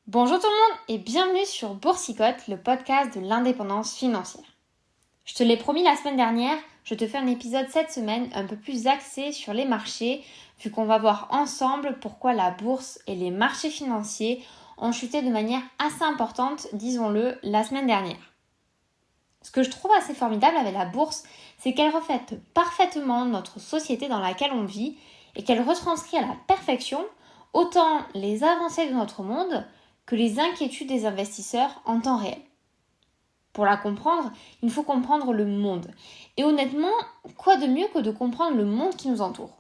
Bonjour tout le monde et bienvenue sur Boursicote, le podcast de l'indépendance financière. Je te l'ai promis la semaine dernière, je te fais un épisode cette semaine un peu plus axé sur les marchés, vu qu'on va voir ensemble pourquoi la bourse et les marchés financiers ont chuté de manière assez importante, disons-le, la semaine dernière. Ce que je trouve assez formidable avec la bourse, c'est qu'elle reflète parfaitement notre société dans laquelle on vit et qu'elle retranscrit à la perfection autant les avancées de notre monde que les inquiétudes des investisseurs en temps réel. Pour la comprendre, il faut comprendre le monde. Et honnêtement, quoi de mieux que de comprendre le monde qui nous entoure ?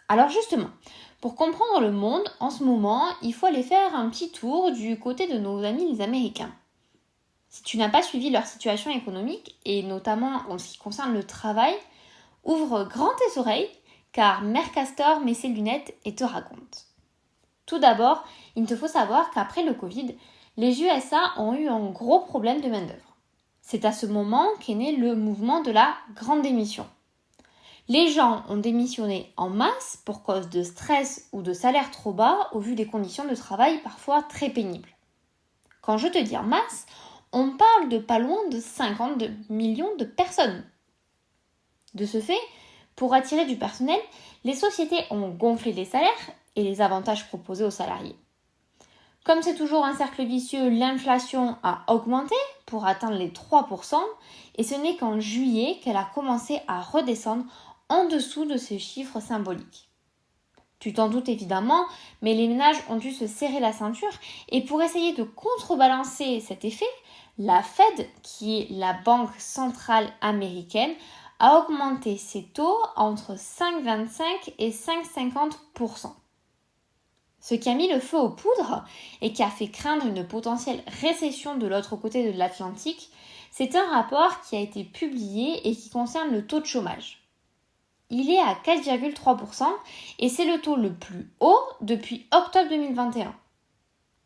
Alors justement, pour comprendre le monde, en ce moment, il faut aller faire un petit tour du côté de nos amis les Américains. Si tu n'as pas suivi leur situation économique, et notamment en ce qui concerne le travail, ouvre grand tes oreilles, car Mère Castor met ses lunettes et te raconte. Tout d'abord, il te faut savoir qu'après le Covid, les USA ont eu un gros problème de main-d'œuvre. C'est à ce moment qu'est né le mouvement de la grande démission. Les gens ont démissionné en masse pour cause de stress ou de salaire trop bas au vu des conditions de travail parfois très pénibles. Quand je te dis en masse, on parle de pas loin de 50 millions de personnes. De ce fait, pour attirer du personnel, les sociétés ont gonflé les salaires et les avantages proposés aux salariés. Comme c'est toujours un cercle vicieux, l'inflation a augmenté pour atteindre les 3% et ce n'est qu'en juillet qu'elle a commencé à redescendre en dessous de ces chiffres symboliques. Tu t'en doutes évidemment, mais les ménages ont dû se serrer la ceinture et pour essayer de contrebalancer cet effet, la Fed, qui est la banque centrale américaine, a augmenté ses taux entre 5,25 et 5,50%. Ce qui a mis le feu aux poudres et qui a fait craindre une potentielle récession de l'autre côté de l'Atlantique, c'est un rapport qui a été publié et qui concerne le taux de chômage. Il est à 4,3% et c'est le taux le plus haut depuis octobre 2021.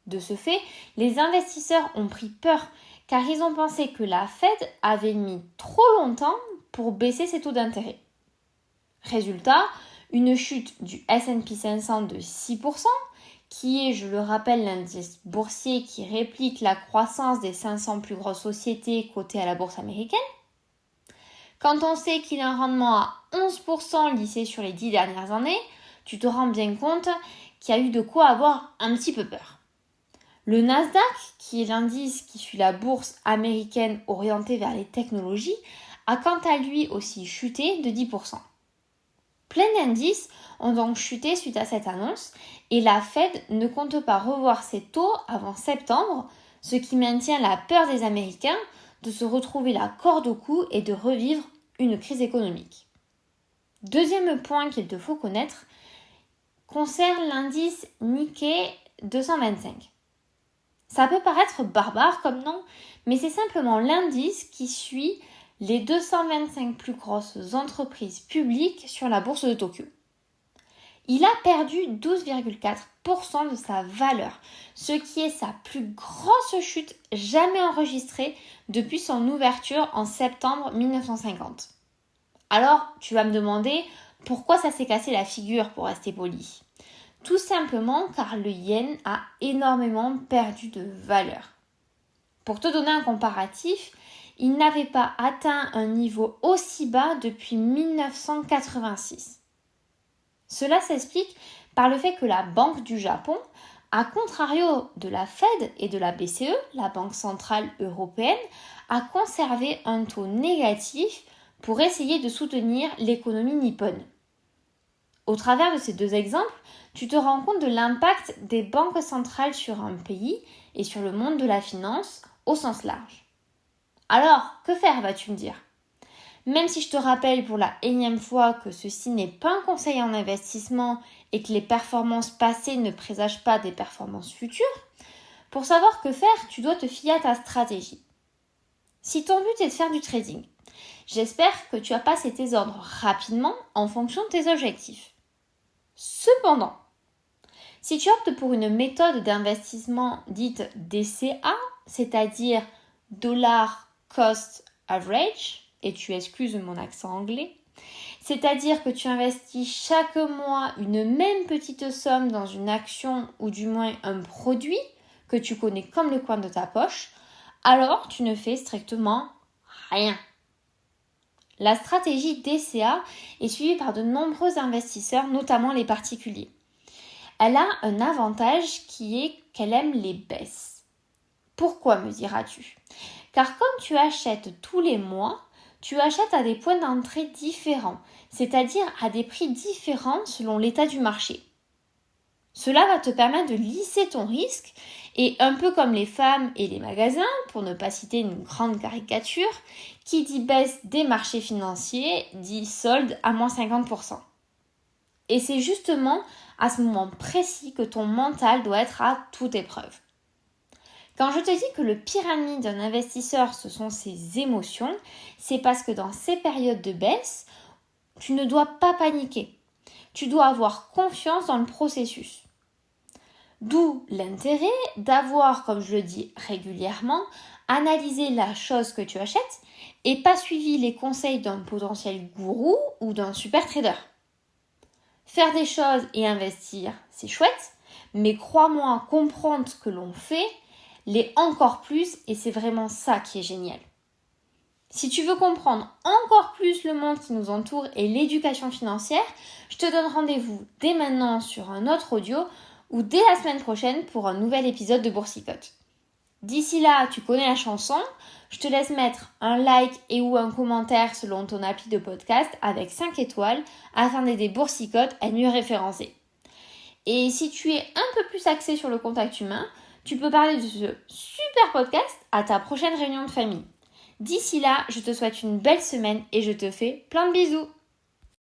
De ce fait, les investisseurs ont pris peur car ils ont pensé que la Fed avait mis trop longtemps pour baisser ses taux d'intérêt. Résultat, une chute du S&P 500 de 6%, qui est, je le rappelle, l'indice boursier qui réplique la croissance des 500 plus grosses sociétés cotées à la bourse américaine. Quand on sait qu'il a un rendement à 11% lissé sur les 10 dernières années, tu te rends bien compte qu'il y a eu de quoi avoir un petit peu peur. Le Nasdaq, qui est l'indice qui suit la bourse américaine orientée vers les technologies, a quant à lui aussi chuté de 10%. Plein d'indices ont donc chuté suite à cette annonce et la Fed ne compte pas revoir ses taux avant septembre, ce qui maintient la peur des Américains de se retrouver la corde au cou et de revivre une crise économique. Deuxième point qu'il te faut connaître concerne l'indice Nikkei 225. Ça peut paraître barbare comme nom, mais c'est simplement l'indice qui suit les 225 plus grosses entreprises publiques sur la bourse de Tokyo. Il a perdu 12,4% de sa valeur, ce qui est sa plus grosse chute jamais enregistrée depuis son ouverture en septembre 1950. Alors, tu vas me demander pourquoi ça s'est cassé la figure pour rester poli. Tout simplement car le yen a énormément perdu de valeur. Pour te donner un comparatif, il n'avait pas atteint un niveau aussi bas depuis 1986. Cela s'explique par le fait que la Banque du Japon, à contrario de la Fed et de la BCE, la Banque centrale européenne, a conservé un taux négatif pour essayer de soutenir l'économie nippone. Au travers de ces deux exemples, tu te rends compte de l'impact des banques centrales sur un pays et sur le monde de la finance au sens large. Alors, que faire, vas-tu me dire ? Même si je te rappelle pour la énième fois que ceci n'est pas un conseil en investissement et que les performances passées ne présagent pas des performances futures, pour savoir que faire, tu dois te fier à ta stratégie. Si ton but est de faire du trading, j'espère que tu as passé tes ordres rapidement en fonction de tes objectifs. Cependant, si tu optes pour une méthode d'investissement dite DCA, c'est-à-dire Dollar Cost Average, et tu excuses mon accent anglais, c'est-à-dire que tu investis chaque mois une même petite somme dans une action ou du moins un produit, que tu connais comme le coin de ta poche, alors tu ne fais strictement rien. La stratégie DCA est suivie par de nombreux investisseurs, notamment les particuliers. Elle a un avantage qui est qu'elle aime les baisses. Pourquoi, me diras-tu ? Car comme tu achètes tous les mois, tu achètes à des points d'entrée différents, c'est-à-dire à des prix différents selon l'état du marché. Cela va te permettre de lisser ton risque et un peu comme les femmes et les magasins, pour ne pas citer une grande caricature, qui dit baisse des marchés financiers dit solde à moins 50%. Et c'est justement à ce moment précis que ton mental doit être à toute épreuve. Quand je te dis que le pire ennemi d'un investisseur, ce sont ses émotions, c'est parce que dans ces périodes de baisse, tu ne dois pas paniquer. Tu dois avoir confiance dans le processus. D'où l'intérêt d'avoir, comme je le dis régulièrement, analysé la chose que tu achètes et pas suivi les conseils d'un potentiel gourou ou d'un super trader. Faire des choses et investir, c'est chouette, mais crois-moi, comprendre ce que l'on fait l'est encore plus et c'est vraiment ça qui est génial. Si tu veux comprendre encore plus le monde qui nous entoure et l'éducation financière, je te donne rendez-vous dès maintenant sur un autre audio ou dès la semaine prochaine pour un nouvel épisode de Boursicotte. D'ici là, tu connais la chanson, je te laisse mettre un like et ou un commentaire selon ton appli de podcast avec 5 étoiles afin d'aider Boursicotte à mieux référencer. Et si tu es un peu plus axé sur le contact humain, tu peux parler de ce super podcast à ta prochaine réunion de famille. D'ici là, je te souhaite une belle semaine et je te fais plein de bisous.